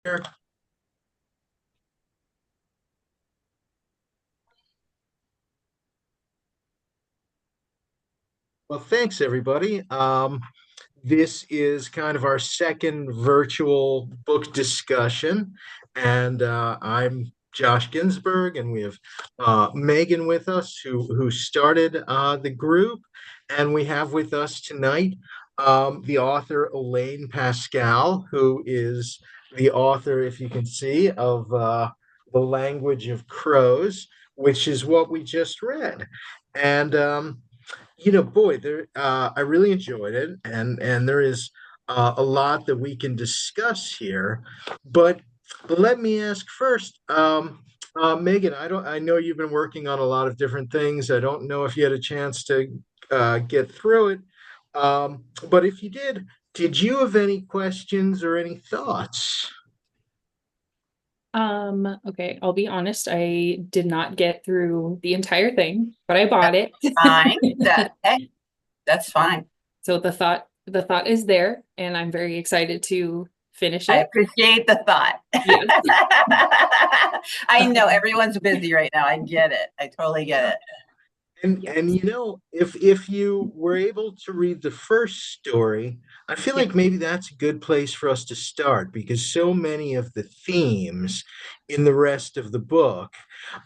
Well, thanks everybody. This is kind of our second virtual book discussion, and I'm Josh Ginsberg, and we have Megan with us, who started the group, and we have with us tonight the author Elaine Pascale, who is the author, if you can see, of The Language of Crows, which is what we just read, and boy, I really enjoyed it, and there is a lot that we can discuss here. But let me ask first, Megan. I know you've been working on a lot of different things. I don't know if you had a chance to get through it, but if you did you have any questions or any thoughts? Okay, I'll be honest, I did not get through the entire thing, but I bought That's it. fine. That's fine. So the thought is there, and I'm very excited to finish I it. appreciate the thought. Yes. I know everyone's busy right now. I get it. I totally get it. And Yes. if you were able to read the first story, I feel Yeah. like maybe that's a good place for us to start because so many of the themes in the rest of the book,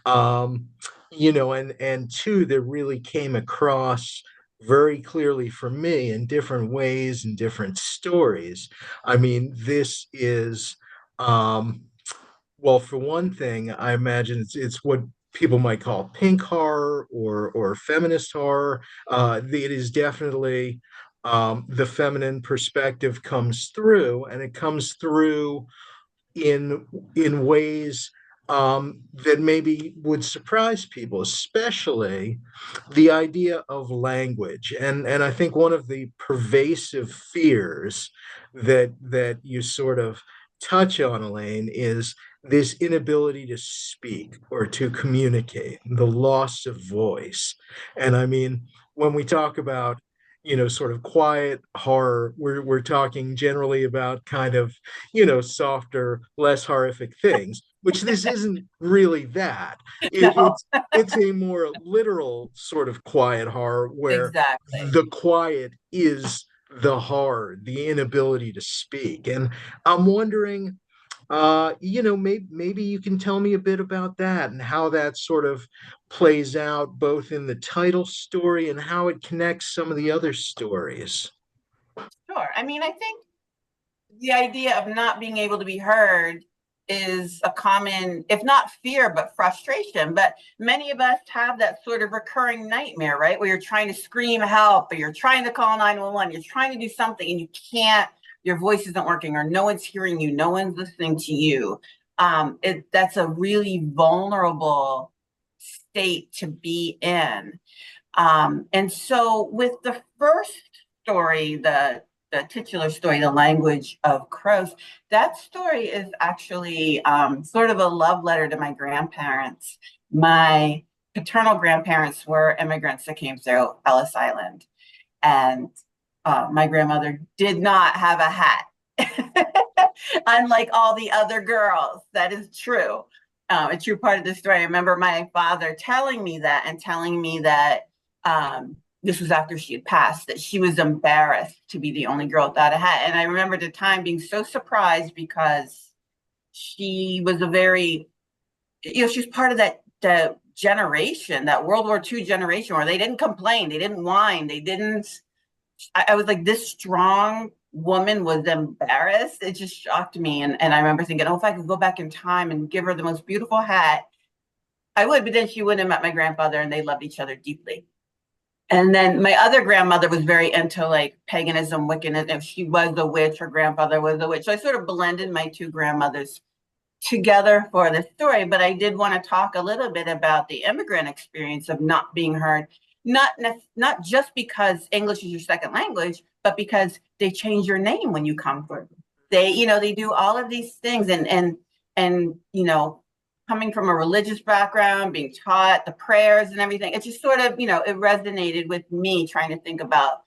um, and two that really came across very clearly for me in different ways and different stories. I mean, this is well, for one thing, I imagine it's what people might call pink horror or feminist horror. It is definitely the feminine perspective comes through, and it comes through in ways that maybe would surprise people, especially the idea of language. And I think one of the pervasive fears that you sort of touch on, Elaine, is this inability to speak or to communicate, the loss of voice. And I mean, when we talk about sort of quiet horror, we're talking generally about kind of softer, less horrific things, which this isn't really that. It, No, it's a more literal sort of quiet horror where exactly. the quiet is the horror, the inability to speak. And I'm wondering, maybe you can tell me a bit about that and how that sort of plays out both in the title story and how it connects some of the other stories. Sure. I mean, I think the idea of not being able to be heard is a common, if not fear, but frustration. But many of us have that sort of recurring nightmare, right? Where you're trying to scream help, or you're trying to call 911, you're trying to do something and you can't, your voice isn't working, or no one's hearing you, no one's listening to you. That's a really vulnerable state to be in. And so with the first story, the titular story, The Language of Crows, that story is actually sort of a love letter to my grandparents. My paternal grandparents were immigrants that came through Ellis Island. And my grandmother did not have a hat, unlike all the other girls. That is true. A true part of the story. I remember my father telling me that and telling me that this was after she had passed, that she was embarrassed to be the only girl without a hat. And I remember at the time being so surprised because she was a very, she was part of that generation, that World War II generation where they didn't complain, they didn't whine, they didn't. I was like, this strong woman was embarrassed. It just shocked me. And I remember thinking, oh, if I could go back in time and give her the most beautiful hat, I would. But then she wouldn't have met my grandfather, and they loved each other deeply. And then my other grandmother was very into like paganism, Wiccan. If she was a witch, her grandfather was a witch. So I sort of blended my two grandmothers together for the story. But I did want to talk a little bit about the immigrant experience of not being heard, not just because English is your second language, but because they change your name when you come through. They do all of these things, and coming from a religious background, being taught the prayers and everything, it just sort of, it resonated with me trying to think about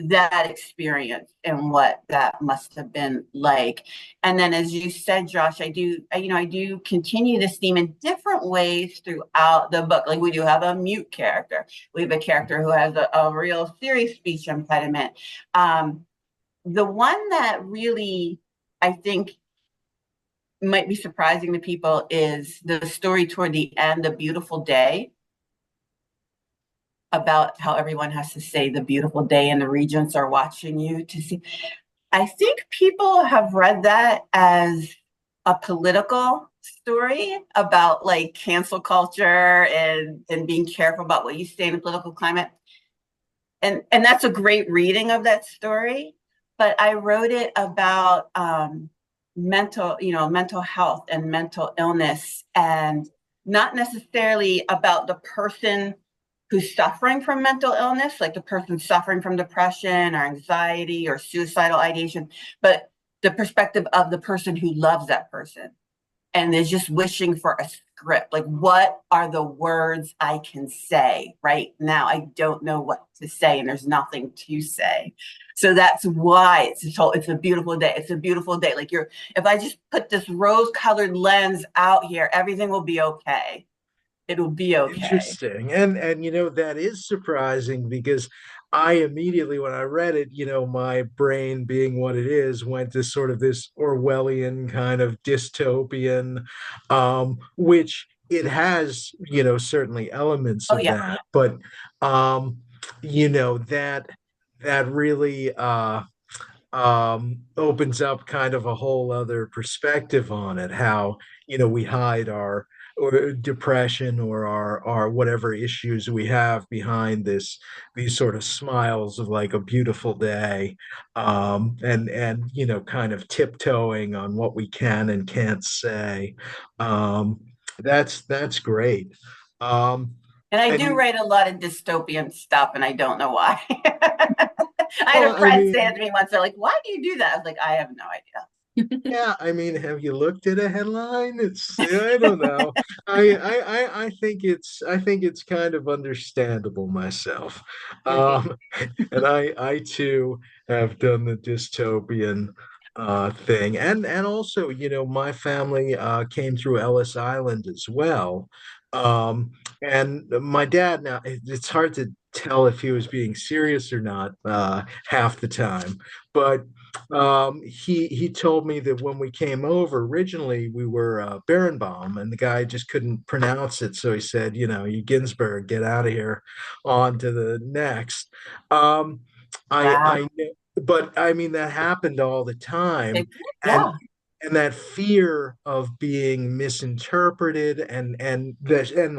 that experience and what that must have been like. And then, as you said, Josh, I do continue this theme in different ways throughout the book. Like we do have a mute character. We have a character who has a real serious speech impediment. The one that really, I think, might be surprising to people is the story toward the end, A Beautiful Day, about how everyone has to say the beautiful day and the regents are watching you to see. I think people have read that as a political story about like cancel culture and being careful about what you say in the political climate. And that's a great reading of that story. But I wrote it about mental health and mental illness, and not necessarily about the person who's suffering from mental illness, like the person suffering from depression or anxiety or suicidal ideation, but the perspective of the person who loves that person and is just wishing for a script. Like, what are the words I can say right now? I don't know what to say, and there's nothing to say. So that's why it's a beautiful day. It's a beautiful day. Like if I just put this rose-colored lens out here, everything will be okay. It'll be okay. Interesting. And that is surprising because I immediately when I read it, my brain being what it is, went to sort of this Orwellian kind of dystopian, which it has, certainly elements Oh of yeah. that, but that really opens up kind of a whole other perspective on it, how we hide our or depression or our whatever issues we have behind these sort of smiles of like a beautiful day, and kind of tiptoeing on what we can and can't say. um that's great. um And I do and write a lot of dystopian stuff, and I don't know why. I had well, a I friend say mean, it to me once. They're like, "Why do you do that?" I was like, "I have no idea." yeah, I mean, have you looked at a headline? I don't know. I think it's kind of understandable myself. Mhm. Um, and I too have done the dystopian thing. And also, my family came through Ellis Island as well. And my dad, now it's hard to tell if he was being serious or not half the time, but he told me that when we came over originally, we were Berenbaum, and the guy just couldn't pronounce it, so he said, you Ginsberg, get out of here, on to the next. Um, Wow. but I mean that happened all the time, and Yeah. and that fear of being misinterpreted and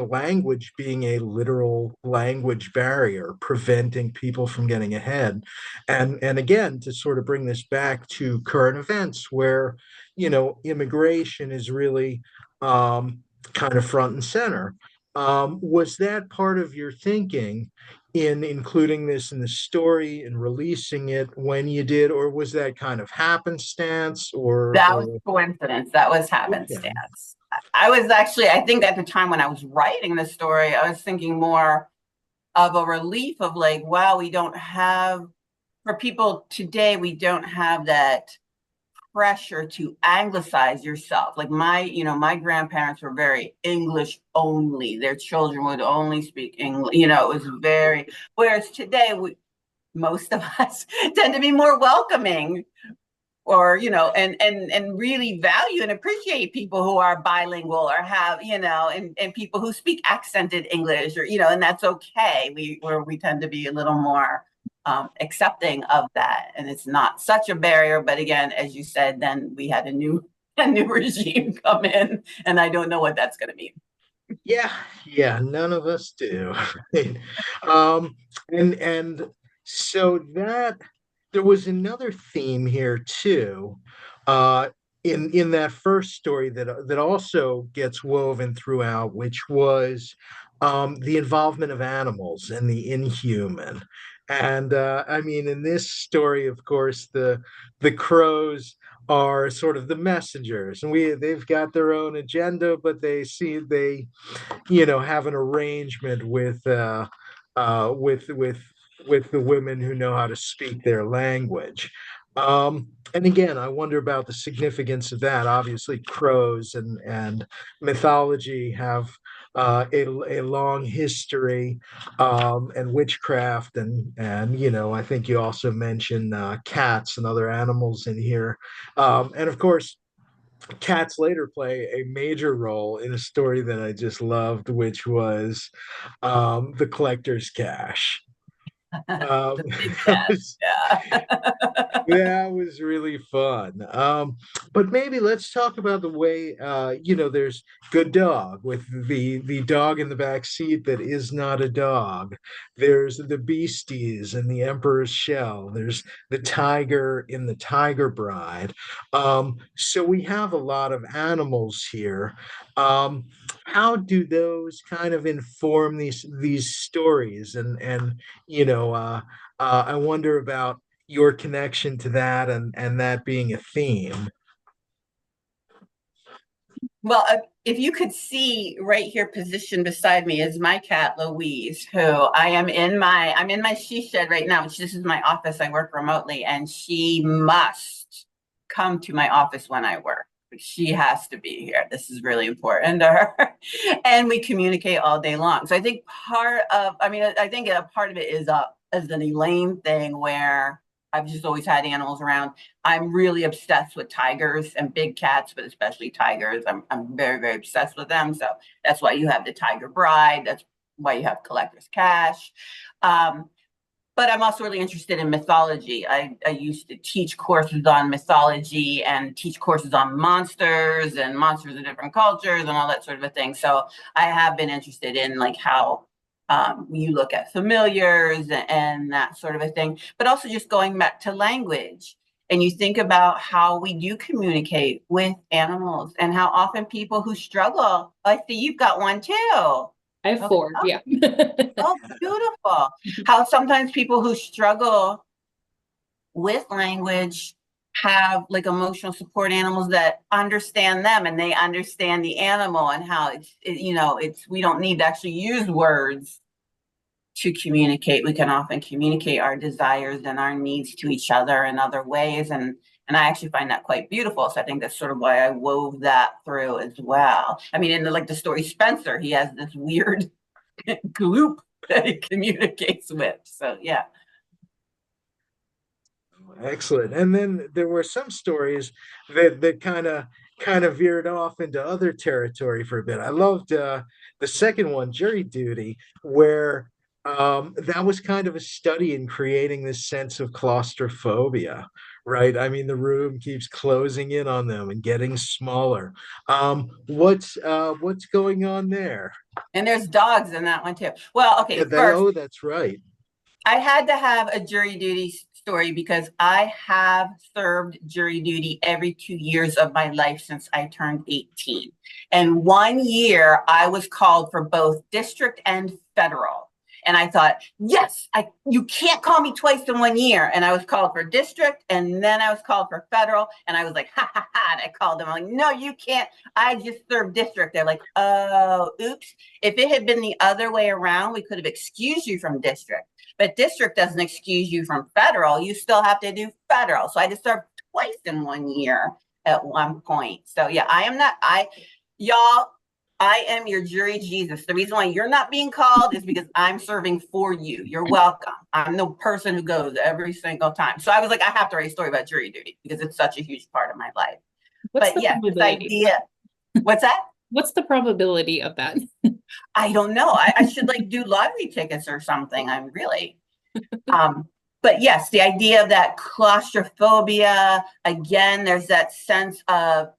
language being a literal language barrier preventing people from getting ahead. And again, to sort of bring this back to current events where immigration is really kind of front and center. Was that part of your thinking in including this in the story and releasing it when you did, or was that kind of happenstance, That was or coincidence. That was okay. happenstance. I was actually, I think at the time when I was writing the story, I was thinking more of a relief of like, wow, we don't have, for people today, we don't have that pressure to anglicize yourself. Like my grandparents were very English only. Their children would only speak English. It was very, whereas today, most of us tend to be more welcoming, or and really value and appreciate people who are bilingual or have and people who speak accented English, or and that's okay. We tend to be a little more accepting of that, and it's not such a barrier. But again, as you said, then we had a new a new regime come in, and I don't know what that's going to mean. Yeah, yeah, none of us do. Right? Um, and so that there was another theme here too, uh, in that first story that also gets woven throughout, which was the involvement of animals and the inhuman. And I mean, in this story, of course, the crows are sort of the messengers, and they've got their own agenda, but they have an arrangement with with the women who know how to speak their language. And again, I wonder about the significance of that. Obviously, crows and mythology have a long history, and witchcraft, and I think you also mentioned cats and other animals in here, and of course, cats later play a major role in a story that I just loved, which was the collector's cache. The Um, big that cat. was Yeah. that was really fun. But maybe let's talk about the way, there's Good Dog with the dog in the back seat that is not a dog. There's the Beasties and the Emperor's Shell. There's the tiger in the Tiger Bride. So we have a lot of animals here. How do those kind of inform these stories? And I wonder about your connection to that, and that being a theme. Well, if you could see right here positioned beside me is my cat Louise, who I'm in my she shed right now, which this is my office. I work remotely, and she must come to my office when I work. She has to be here. This is really important to her. And we communicate all day long. So I think I think a part of it is an Elaine thing where I've just always had animals around. I'm really obsessed with tigers and big cats, but especially tigers. I'm very, very obsessed with them. So that's why you have the Tiger Bride. That's why you have Collector's Cache. But I'm also really interested in mythology. I used to teach courses on mythology and teach courses on monsters and monsters of different cultures and all that sort of a thing. So I have been interested in like how you look at familiars and that sort of a thing, but also just going back to language. And you think about how we do communicate with animals and how often people who struggle, I see you've got one too. I have Okay. four. Yeah. Oh, beautiful. How sometimes people who struggle with language have like emotional support animals that understand them and they understand the animal and how it's we don't need to actually use words to communicate. We can often communicate our desires and our needs to each other in other ways. And I actually find that quite beautiful. So I think that's sort of why I wove that through as well. I mean, in the story Spencer, he has this weird group that he communicates with. So yeah. Excellent. And then there were some stories that kind of veered off into other territory for a bit. I loved the second one, Jury Duty, where that was kind of a study in creating this sense of claustrophobia, right? I mean, the room keeps closing in on them and getting smaller. What's going on there? And there's dogs in that one too. Well, Yeah, okay, first, that's right. I had to have a jury duty story because I have served jury duty every 2 years of my life since I turned 18. And 1 year I was called for both district and federal. And I thought, yes, you can't call me twice in 1 year. And I was called for district and then I was called for federal. And I was like, ha ha ha. And I called them. I'm like, no, you can't. I just served district. They're like, oh, oops. If it had been the other way around, we could have excused you from district. But district doesn't excuse you from federal. You still have to do federal. So I just served twice in 1 year at one point. So yeah, y'all, I am your jury Jesus. The reason why you're not being called is because I'm serving for you. You're welcome. I'm the person who goes every single time. So I was like, I have to write a story about jury duty because it's such a huge part of my life. What's But the yes, this probability? idea, what's that? What's the probability of that? I don't know. I should like do lottery tickets or something. I'm really. Um, but yes, the idea of that claustrophobia, again, there's that sense of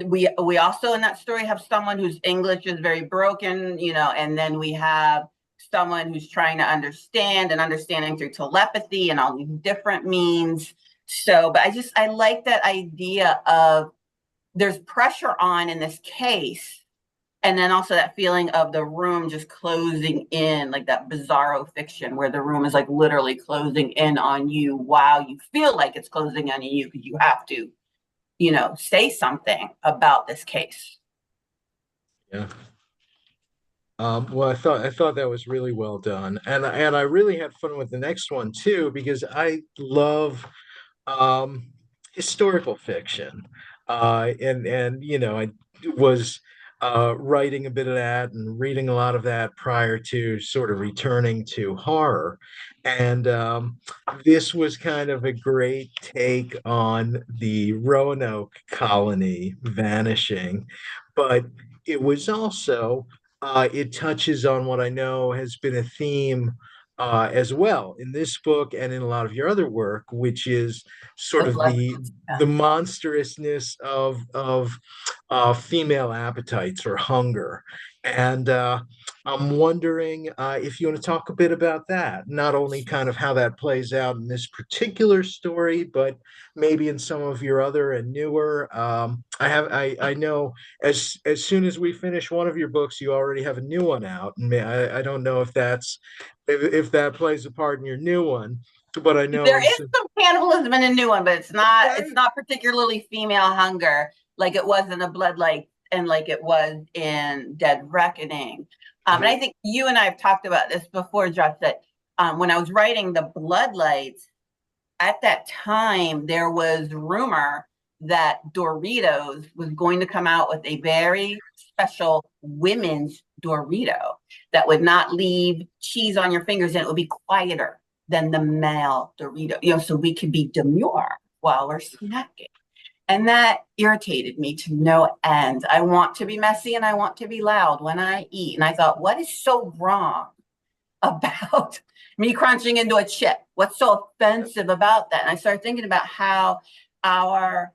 we also in that story have someone whose English is very broken, and then we have someone who's trying to understand and understanding through telepathy and all these different means. So, but I like that idea of there's pressure on in this case, and then also that feeling of the room just closing in, like that bizarro fiction where the room is like literally closing in on you while you feel like it's closing in on you because you have to, say something about this case. Yeah. Well, I thought that was really well done, and I really had fun with the next one too because I love um, historical fiction, and I was writing a bit of that and reading a lot of that prior to sort of returning to horror, and this was kind of a great take on the Roanoke colony vanishing, but it was also it touches on what I know has been a theme as well in this book and in a lot of your other work, which is The sort of blood. the monstrousness of female appetites or hunger. And I'm wondering if you want to talk a bit about that, not only kind of how that plays out in this particular story, but maybe in some of your other and newer. I know as soon as we finish one of your books, you already have a new one out, and I don't know if that plays a part in your new one, but I know There as is some cannibalism in a new one, but it's okay, not particularly female hunger like it was in the Bloodlight and like it was in Dead Reckoning. And I think you and I have talked about this before, Josh, that when I was writing the Bloodlights, at that time there was rumor that Doritos was going to come out with a very special women's Dorito that would not leave cheese on your fingers and it would be quieter than the male Dorito, so we could be demure while we're snacking. And that irritated me to no end. I want to be messy and I want to be loud when I eat. And I thought, what is so wrong about me crunching into a chip? What's so offensive about that? And I started thinking about how our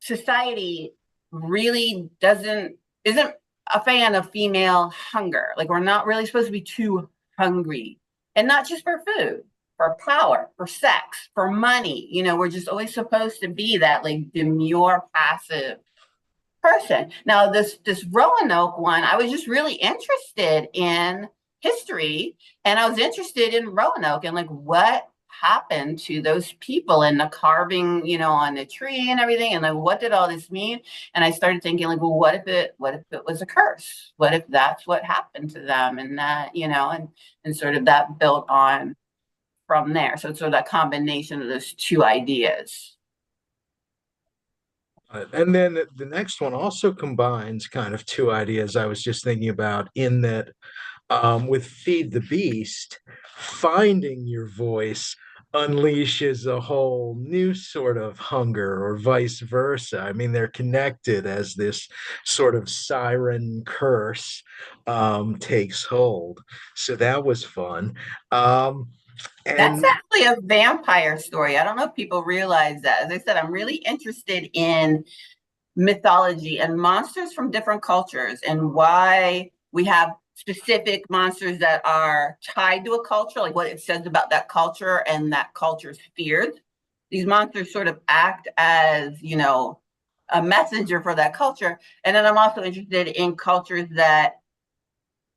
society really isn't a fan of female hunger. Like we're not really supposed to be too hungry, and not just for food, for power, for sex, for money. We're just always supposed to be that like demure, passive person. Now, this Roanoke one, I was just really interested in history, and I was interested in Roanoke and like what happened to those people and the carving, on the tree and everything, and like what did all this mean? And I started thinking like, well, what if it was a curse? What if that's what happened to them? And that, and sort of that built on from there. So it's sort of that combination of those two ideas. and then the next one also combines kind of two ideas I was just thinking about in that with Feed the Beast, finding your voice unleashes a whole new sort of hunger, or vice versa. I mean, they're connected as this sort of siren curse takes hold. So that was fun. Um, That's and actually a vampire story. I don't know if people realize that. As I said, I'm really interested in mythology and monsters from different cultures and why we have specific monsters that are tied to a culture, like what it says about that culture and that culture's fears. These monsters sort of act as, a messenger for that culture. And then I'm also interested in cultures that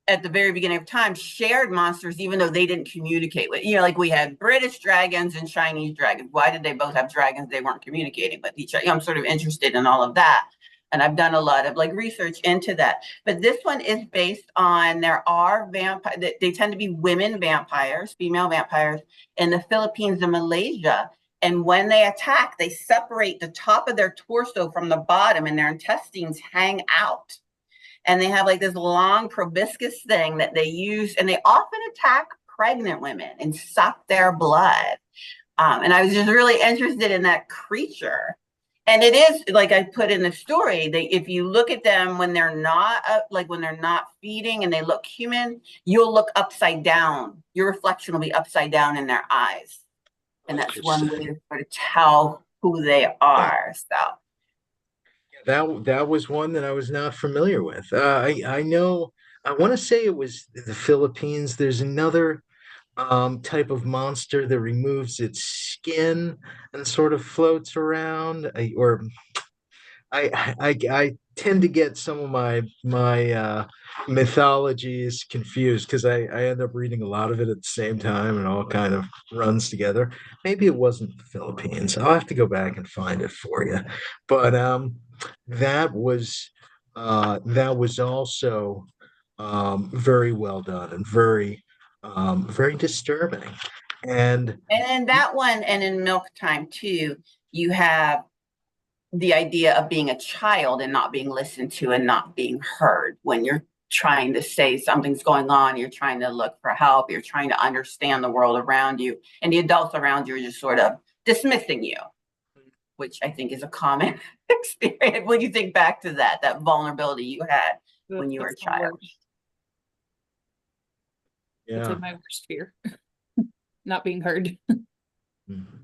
at the very beginning of time shared monsters even though they didn't communicate with, like we had British dragons and Chinese dragons. Why did they both have dragons? They weren't communicating with each other. I'm sort of interested in all of that, and I've done a lot of like research into that. But this one is based on, there are vampire, they tend to be women vampires, female vampires, in the Philippines and Malaysia. And when they attack, they separate the top of their torso from the bottom and their intestines hang out, and they have like this long proboscis thing that they use, and they often attack pregnant women and suck their blood. And I was just really interested in that creature. And it is like I put in the story, if you look at them when they're not when they're not feeding and they look human, you'll look upside down. Your reflection will be upside down in their eyes, and that's one way to sort of tell who they are. So that was one that I was not familiar with. I know. I want to say it was the Philippines. There's another type of monster that removes its skin and sort of floats around. I tend to get some of my mythologies confused because I end up reading a lot of it at the same time and all kind of runs together. Maybe it wasn't the Philippines. I'll have to go back and find it for you. But that was also very well done and very very disturbing. And And in that one, and in Milk Time too, you have the idea of being a child and not being listened to and not being heard when you're trying to say something's going on, you're trying to look for help, you're trying to understand the world around you, and the adults around you are just sort of dismissing you, which I think is a common experience when you think back to that vulnerability you had when you were a That's the child. worst. That's yeah. like my worst fear, not being heard. Mhm.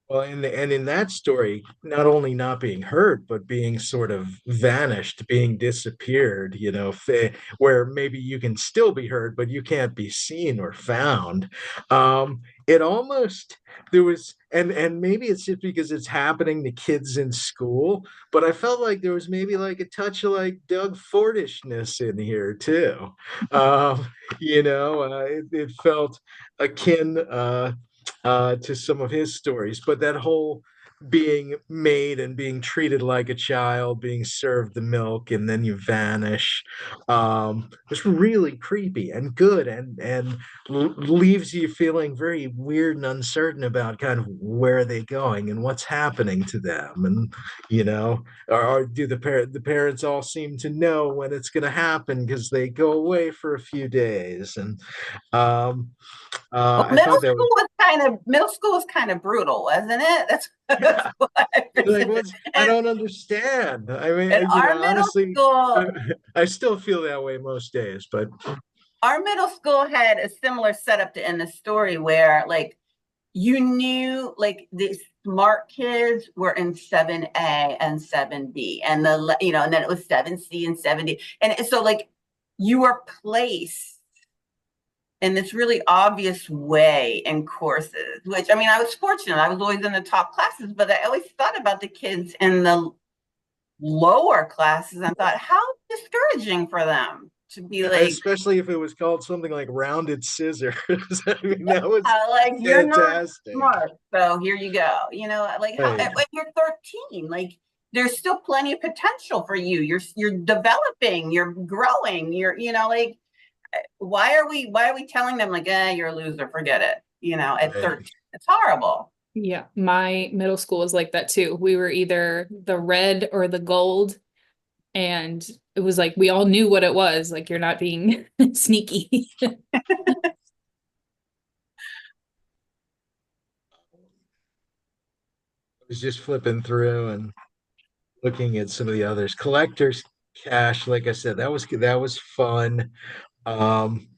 Well, and in that story, not only not being heard, but being sort of vanished, being disappeared, where maybe you can still be heard, but you can't be seen or found. It almost there was, and maybe it's just because it's happening to kids in school, but I felt like there was maybe like a touch of like Doug Fortishness in here too. It felt akin. To some of his stories. But that whole being made and being treated like a child, being served the milk, and then you vanish, was really creepy and good, and leaves you feeling very weird and uncertain about kind of where are they going and what's happening to them, and or do the parents all seem to know when it's going to happen because they go away for a few days, and um, Well, I thought that was. middle school was kind of brutal, wasn't it? That's Yeah. what I Like, presented. what's I And don't understand. I in mean, our middle honestly, school, I still feel that way most days, but our middle school had a similar setup to end the story where like you knew like the smart kids were in 7A and 7B and and then it was 7C and 7D. And so like you were placed in this really obvious way in courses, which I mean, I was fortunate. I was always in the top classes, but I always thought about the kids in the lower classes and thought, how discouraging for them to be yeah, like, especially if it was called something like rounded scissors. I mean, that was like you're not fantastic. smart, so here you go. Like how Right. when you're 13, like there's still plenty of potential for you. You're developing, you're growing, you're like why are we telling them like, you're a loser, forget it, at Right. 13? It's horrible. Yeah, my middle school was like that too. We were either the red or the gold, and it was like we all knew what it was. Like you're not being sneaky. I was just flipping through and looking at some of the others. Collector's Cash, like I said, that was fun. Um,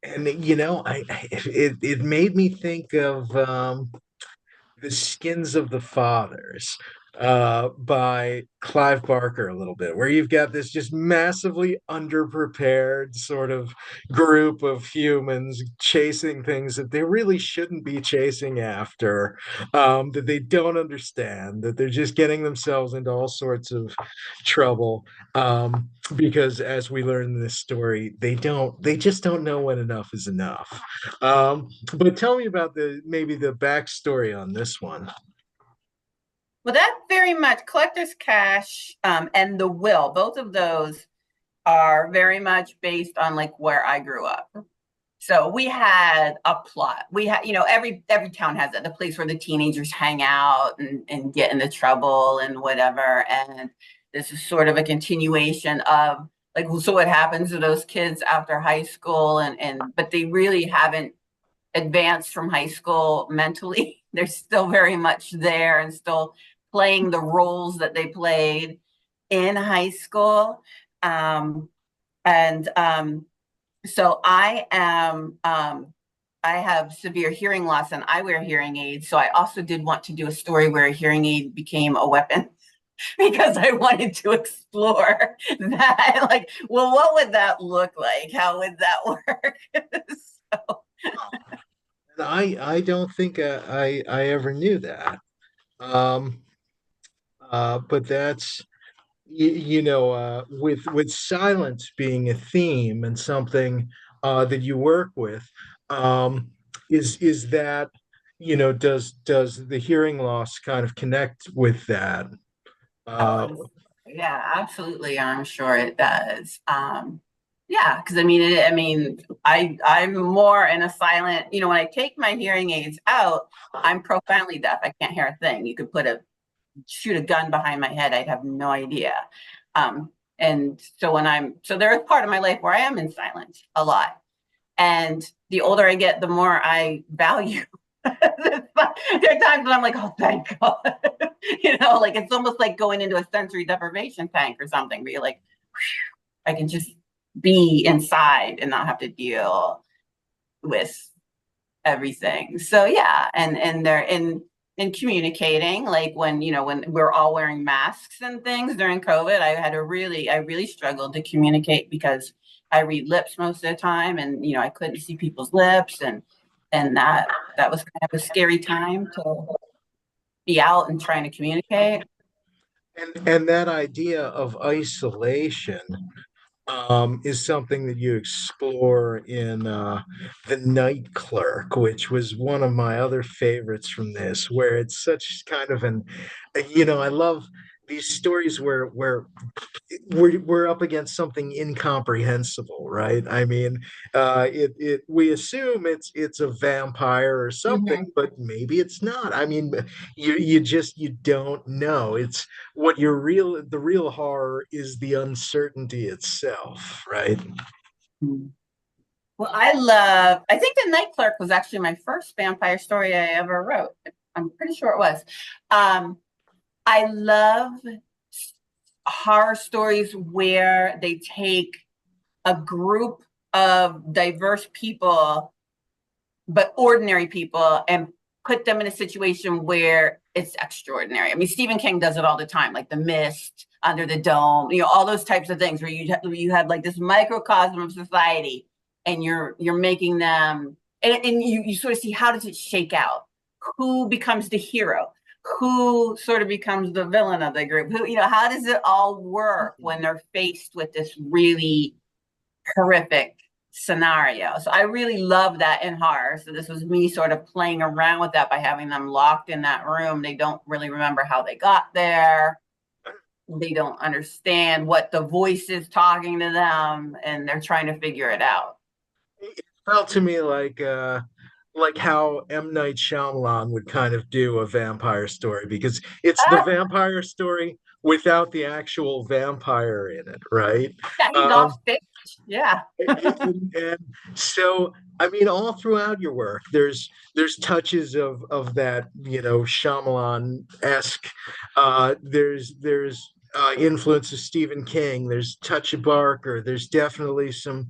and it made me think of The Skins of the Fathers by Clive Barker a little bit, where you've got this just massively underprepared sort of group of humans chasing things that they really shouldn't be chasing after, that they don't understand, that they're just getting themselves into all sorts of trouble. Because as we learn in this story, they just don't know when enough is enough. But tell me about maybe the backstory on this one. Well, that very much Collector's Cash, and The Will, both of those are very much based on like where I grew up. So we had a plot. We had, every town has it, the place where the teenagers hang out and get into trouble and whatever. And this is sort of a continuation of like, so what happens to those kids after high school, but they really haven't advanced from high school mentally. They're still very much there and still playing the roles that they played in high school. And So I have severe hearing loss and I wear hearing aids. So I also did want to do a story where a hearing aid became a weapon because I wanted to explore that. Like, well, what would that look like? How would that work? So, I don't think I ever knew that. Um, but that's with silence being a theme and something that you work with. Um, is that does the hearing loss kind of connect with that? oh, Uh, Yeah, absolutely. I'm sure it does. Yeah, because I'm more in a silent, when I take my hearing aids out, I'm profoundly deaf. I can't hear a thing. You could shoot a gun behind my head, I'd have no idea. And so so there is part of my life where I am in silence a lot. And the older I get, the more I value. There are times when I'm like, oh, thank God. Like it's almost like going into a sensory deprivation tank or something where you're like, I can just be inside and not have to deal with everything. So yeah, and they're in communicating, like when we're all wearing masks and things during COVID, I really struggled to communicate because I read lips most of the time, and I couldn't see people's lips, and that was kind of a scary time to be out and trying to communicate. And that idea of isolation is something that you explore in The Night Clerk, which was one of my other favorites from this, where it's such kind of I love these stories where we're up against something incomprehensible, right? I mean, it we assume it's a vampire or something, Mhm. but maybe it's not. I mean, you don't know. It's what the real horror is the uncertainty itself, right? Well, I think The Night Clerk was actually my first vampire story I ever wrote. I'm pretty sure it was. Um, I love horror stories where they take a group of diverse people, but ordinary people, and put them in a situation where it's extraordinary. I mean, Stephen King does it all the time, like The Mist, Under the Dome, all those types of things where you have like this microcosm of society, and you're making them, and you sort of see, how does it shake out? Who becomes the hero? Who sort of becomes the villain of the group? How does it all work when they're faced with this really horrific scenario? So I really love that in horror. So this was me sort of playing around with that by having them locked in that room. They don't really remember how they got there. They don't understand what the voice is talking to them, and they're trying to figure it out. It felt to me like how M. Night Shyamalan would kind of do a vampire story because it's the Ah, vampire story without the actual vampire in it, right? yeah, he's off Um, stage. Yeah. and so I mean, all throughout your work, there's touches of that, Shyamalan-esque. There's influence of Stephen King. There's touch of Barker. There's definitely some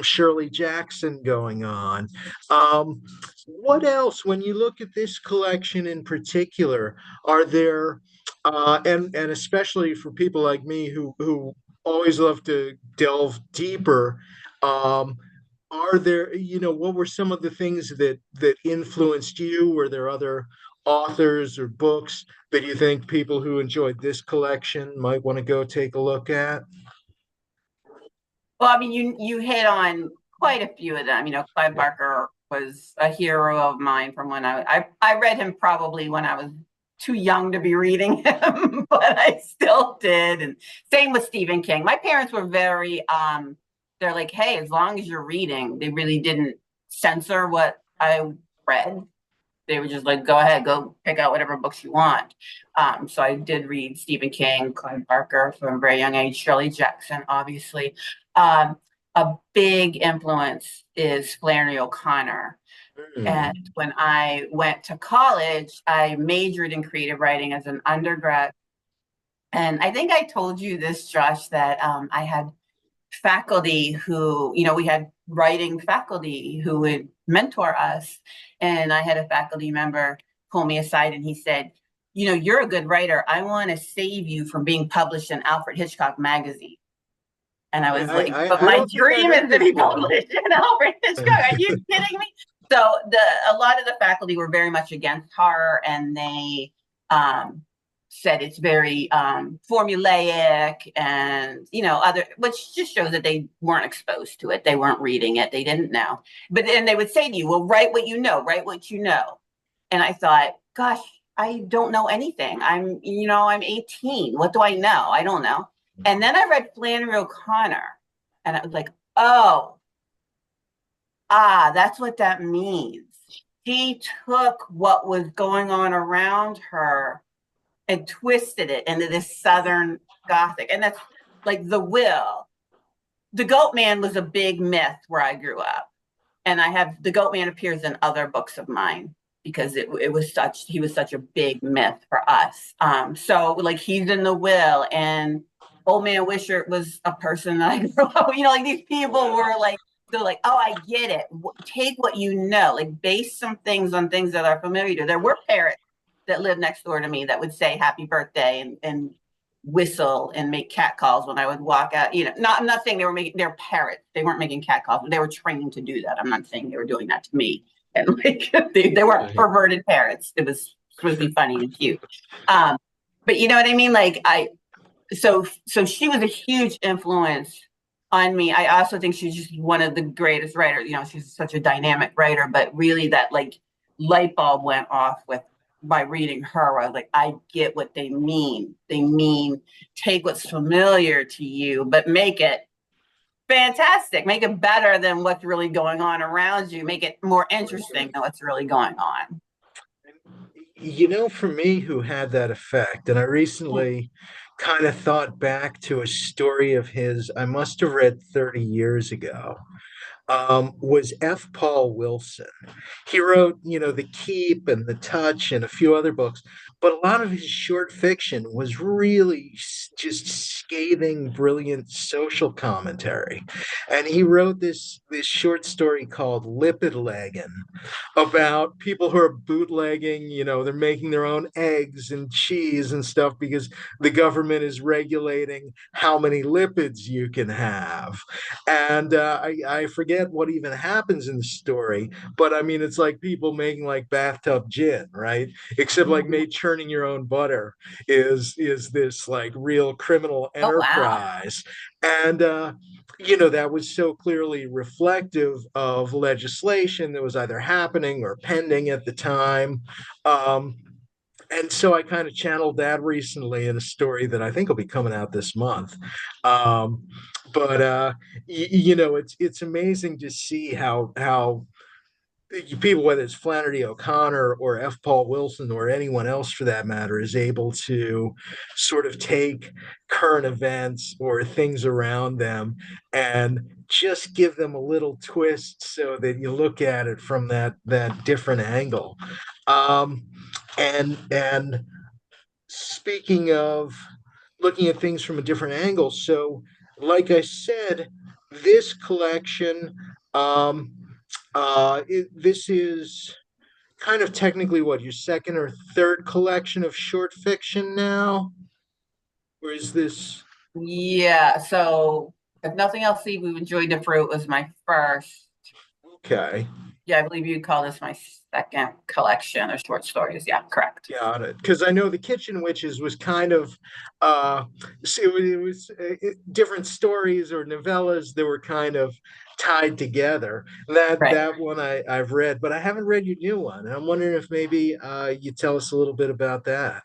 Shirley Jackson going on. Um, what else, when you look at this collection in particular, are there and especially for people like me who always love to delve deeper. Um, are there, what were some of the things that influenced you? Were there other authors or books that you think people who enjoyed this collection might want to go take a look at? Well, I mean, you hit on quite a few of them. Clive Barker was a hero of mine from when I read him probably when I was too young to be reading him, but I still did. And same with Stephen King. My parents were very they're like, hey, as long as you're reading, they really didn't censor what I read. They were just like, go ahead, go pick out whatever books you want. So I did read Stephen King, Clive Barker from a very young age, Shirley Jackson, obviously. Um, a big influence is Flannery O'Connor. Hmm. And when I went to college, I majored in creative writing as an undergrad. And I think I told you this, Josh, that I had faculty who, we had writing faculty who would mentor us. And I had a faculty member pull me aside and he said, you're a good writer. I want to save you from being published in Alfred Hitchcock magazine. And I was like, but I my don't think I dream heard is to this be one. published in Alfred Hitchcock. Are you kidding me? So a lot of the faculty were very much against horror, and they um, said it's very formulaic, and other, which just shows that they weren't exposed to it. They weren't reading it. They didn't know. But then they would say to you, "Well, write what you know. Write what you know." And I thought, gosh, I don't know anything. I'm 18. What do I know? I don't know. And then I read Flannery O'Connor, and I was like, oh, that's what that means. She took what was going on around her and twisted it into this Southern Gothic. And that's like the will. The Goat Man was a big myth where I grew up. And the Goat Man appears in other books of mine because he was such a big myth for us. So like he's in the will, and Old Man Wishart was a person that I grew up, like these people were like, they're like, oh, I get it. Take what you know, like base some things on things that are familiar to. There were parrots that lived next door to me that would say happy birthday and whistle and make cat calls when I would walk out. I'm not saying they're parrots. They weren't making cat calls, but they were trained to do that. I'm not saying they were doing that to me. And like they weren't perverted parrots. It was supposed to be funny and cute. But you know what I mean? Like so she was a huge influence on me. I also think she's just one of the greatest writers. She's such a dynamic writer, but really that like light bulb went off by reading her. I was like, I get what they mean. They mean take what's familiar to you, but make it fantastic. Make it better than what's really going on around you. Make it more interesting than what's really going on. For me, who had that effect, and I recently kind of thought back to a story of his I must have read 30 years ago, was F. Paul Wilson. He wrote, The Keep and The Touch and a few other books, but a lot of his short fiction was really just scathing, brilliant social commentary. And he wrote this short story called Lipid Lagging about people who are bootlegging, they're making their own eggs and cheese and stuff because the government is regulating how many lipids you can have. And I forget what even happens in the story, but I mean, it's like people making like bathtub gin, right? Except like made churning your own butter is this like real criminal enterprise. Oh, wow. And that was so clearly reflective of legislation that was either happening or pending at the time. Um, and so I kind of channeled that recently in a story that I think will be coming out this month. Um, but it's amazing to see how people, whether it's Flannery O'Connor or F. Paul Wilson or anyone else for that matter, is able to sort of take current events or things around them and just give them a little twist so that you look at it from that different angle. Um, and speaking of looking at things from a different angle, so like I said, this collection, um, this is kind of technically what your second or third collection of short fiction now, or is this Yeah. So if nothing else, See, We've Enjoyed the Fruit was my first. okay? Yeah, I believe you'd call this my second collection of short stories. Yeah, correct. Got it. Because I know the Kitchen Witches was kind of different stories or novellas that were kind of tied together. That one I've read, but I haven't read your new one, and I'm wondering if maybe you tell us a little bit about that.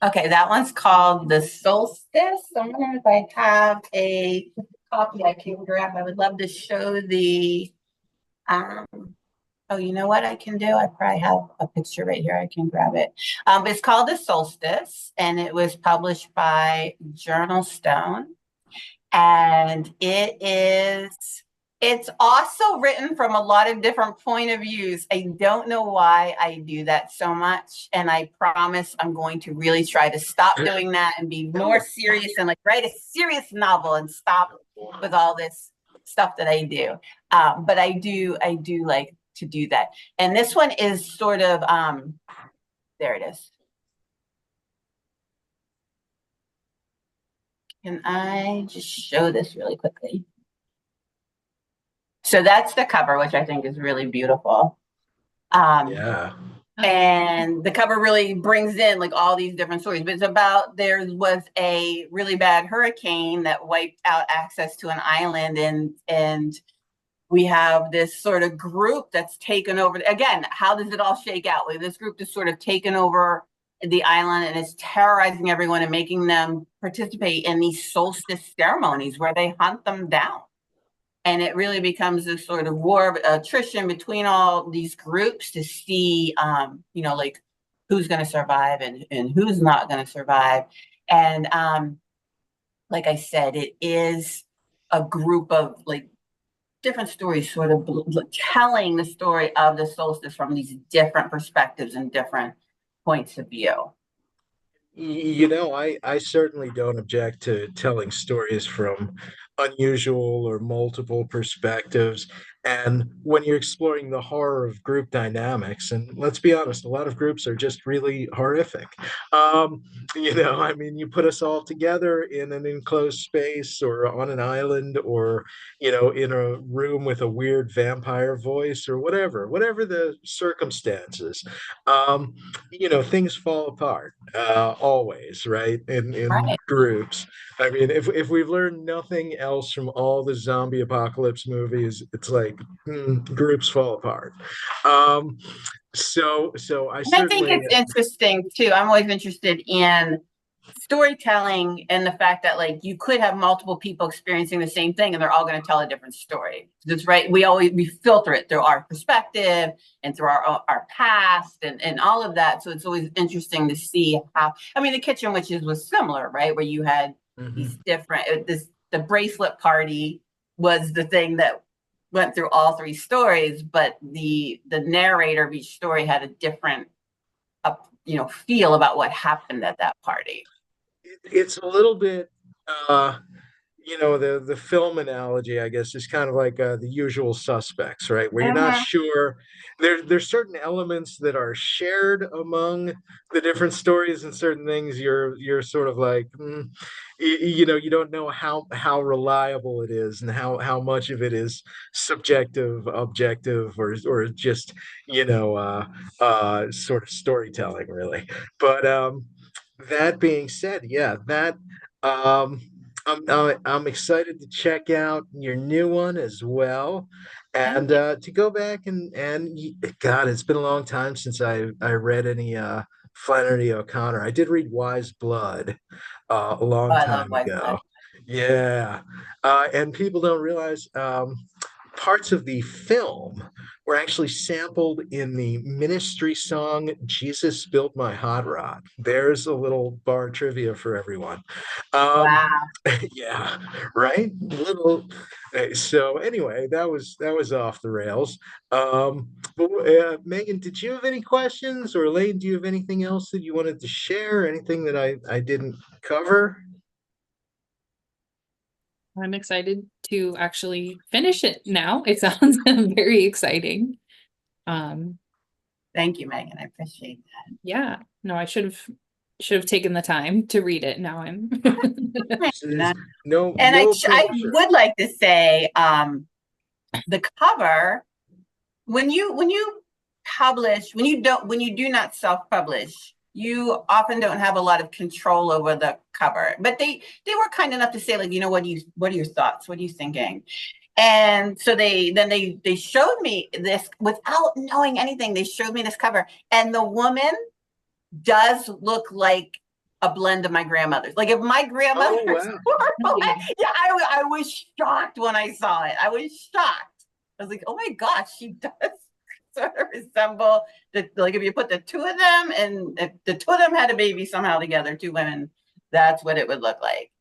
Okay, that one's called The Solstice. I'm wondering if I have a copy I can grab. I would love to show the oh, you know what I can do? I probably have a picture right here. I can grab it. It's called The Solstice, and it was published by Journal Stone. And it's also written from a lot of different point of views. I don't know why I do that so much. And I promise I'm going to really try to stop doing that and be more serious and like write a serious novel and stop with all this stuff that I do. But I do like to do that. And this one is sort of, there it is. Can I just show this really quickly? So that's the cover, which I think is really beautiful. Yeah. And the cover really brings in like all these different stories, but it's about there was a really bad hurricane that wiped out access to an island, and We have this sort of group that's taken over. Again, how does it all shake out? We have this group that's sort of taken over the island and is terrorizing everyone and making them participate in these solstice ceremonies where they hunt them down. And it really becomes this sort of war of attrition between all these groups to see, like who's going to survive and who's not going to survive. And like I said, it is a group of like different stories, sort of telling the story of the solstice from these different perspectives and different points of view. I certainly don't object to telling stories from unusual or multiple perspectives. And when you're exploring the horror of group dynamics, and let's be honest, a lot of groups are just really horrific. I mean, you put us all together in an enclosed space or on an island or, in a room with a weird vampire voice or whatever the circumstances. Um, things fall apart always, right? In Right. groups. I mean, if we've learned nothing else from all the zombie apocalypse movies, it's like groups fall apart. Um, so I And I think certainly it's interesting too. I'm always interested in storytelling and the fact that like you could have multiple people experiencing the same thing and they're all going to tell a different story. That's right. We filter it through our perspective and through our past and all of that. So it's always interesting to see how. I mean, the Kitchen Witches was similar, right? Where you had these Mhm. different. The bracelet party was the thing that went through all three stories, but the narrator of each story had a different feel about what happened at that party. It's a little bit uh the film analogy, I guess, is kind of like the usual suspects, right? Where you're not Uh-huh. sure. There's certain elements that are shared among the different stories, and certain things you're sort of like, you don't know how reliable it is, and how much of it is subjective, objective, or just sort of storytelling, really. But that being said, yeah, that. Um, I'm excited to check out your new one as well, Thank and you. to go back God, it's been a long time since I read any Flannery O'Connor. I did read Wise Blood a Oh, long I love time Wise Blood. ago. Yeah, and people don't realize parts of the film were actually sampled in the Ministry song "Jesus Built My Hot Rod." There's a little bar trivia for everyone. Um, Wow. yeah, right. Little. So anyway, that was off the rails. But Megan, did you have any questions, or Elaine, do you have anything else that you wanted to share? Anything that I didn't cover? I'm excited to actually finish it now. It sounds very exciting. Um, Thank you, Megan. I appreciate yeah, no, I should have taken the time to read it. Now I'm that. No, And no I pressure. would like to say the cover when you publish when you do not self-publish, you often don't have a lot of control over the cover. But they were kind enough to say like, what are your thoughts? What are you thinking? And so they showed me this without knowing anything. They showed me this cover, and the woman does look like a blend of my grandmother's. Like if my Oh grandmother's wow. were, yeah, I was shocked when I saw it. I was shocked. I was like, oh my gosh, she does sort of resemble like if you put the two of them and if the two of them had a baby somehow together, two women, that's what it would look like.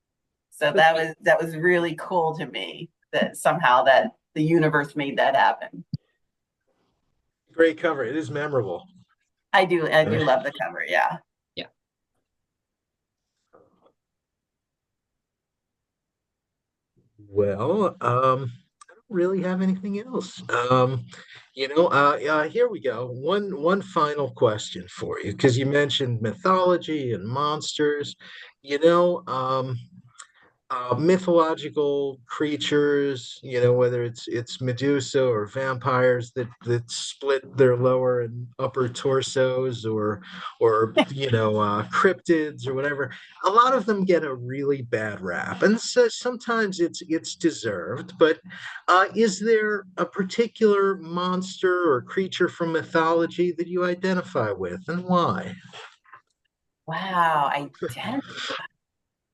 So that was really cool to me that somehow that the universe made that happen. Great cover. It is memorable. I do love the cover. Yeah. yeah. Well, I don't really have anything else. Here we go. One final question for you, because you mentioned mythology and monsters. You know, um, mythological creatures, whether it's Medusa or vampires that split their lower and upper torsos, or cryptids or whatever. A lot of them get a really bad rap, and so sometimes it's deserved. But is there a particular monster or creature from mythology that you identify with, and why? Wow,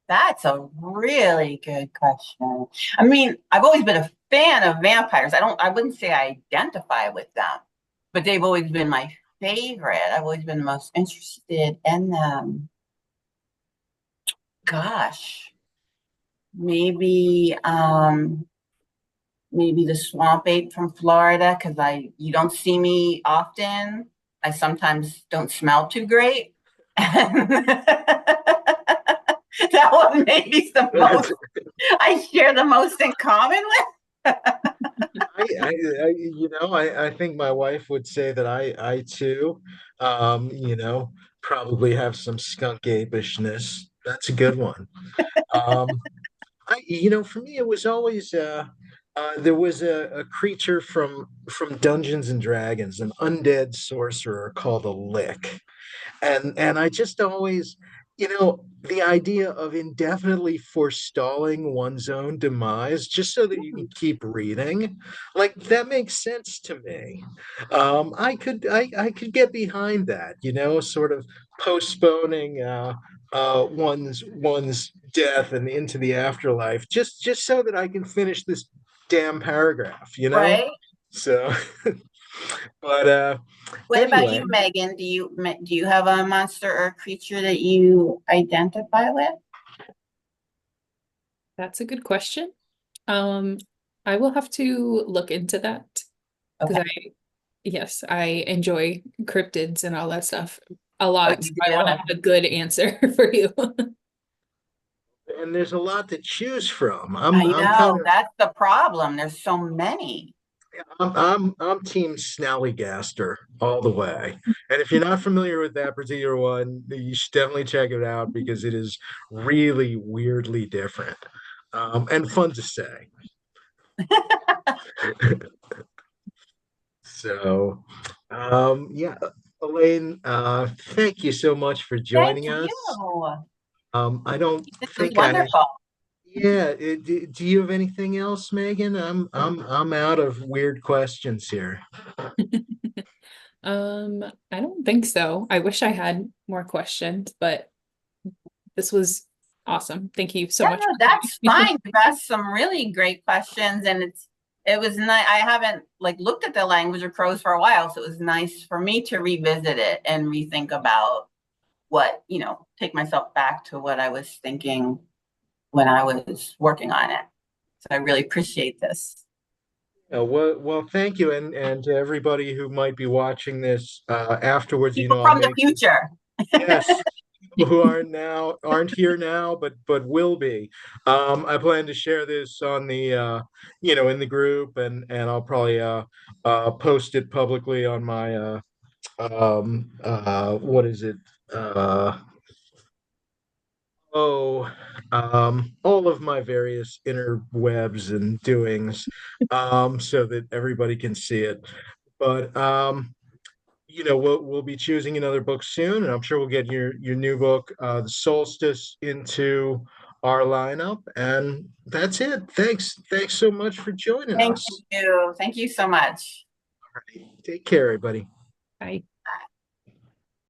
that's a really good question. I mean, I've always been a fan of vampires. I wouldn't say I identify with them, but they've always been my favorite. I've always been the most interested in them. Gosh, maybe maybe the swamp ape from Florida, because I you don't see me often. I sometimes don't smell too great. That one maybe is the most I share the most in common with. I think my wife would say that I too, um, you know, probably have some skunk apishness. That's a good one. Um, for me, it was always there was a creature from Dungeons and Dragons, an undead sorcerer called a lick, and I just always, the idea of indefinitely forestalling one's own demise just so that you can keep reading, like that makes sense to me. I could get behind that, sort of postponing one's death and into the afterlife just so that I can finish this damn paragraph. Right? So, but What about anyway. you, Megan? Do you have a monster or a creature that you identify with? That's a good question. Um, I will have to look into that because Okay. yes, I enjoy cryptids and all that stuff a Oh, lot. So you I want to do? have a good answer for you. And there's a lot to choose from. I'm I I'm kind know. of That's the problem. There's so many. I'm team Snallygaster all the way. And if you're not familiar with that particular one, you should definitely check it out because it is really weirdly different. And fun to say. So yeah, Elaine, thank you so much for Thank joining us. you. I don't This was think I wonderful. Yeah, do you have anything else, Megan? I'm out of weird questions here. I don't think so. I wish I had more questions, but this was awesome. Thank you so Yeah, much no, for that's coming. fine. You've asked some really great questions, and it was nice. I haven't like looked at the language of crows for a while, so it was nice for me to revisit it and rethink about take myself back to what I was thinking when I was working on it. So I really appreciate this. Well, thank you, and to everybody who might be watching this afterwards. People I'll from the make this. future. Yes, people who aren't here now, but will be. I plan to share this on the in the group, and I'll probably post it publicly on my what is it? Uh, oh, all of my various interwebs and doings, so that everybody can see it. But we'll be choosing another book soon, and I'm sure we'll get your new book, The Solstice, into our lineup. And that's it. Thanks so much for joining Thank us. you. Thank you so much. All right, take care, everybody. Bye.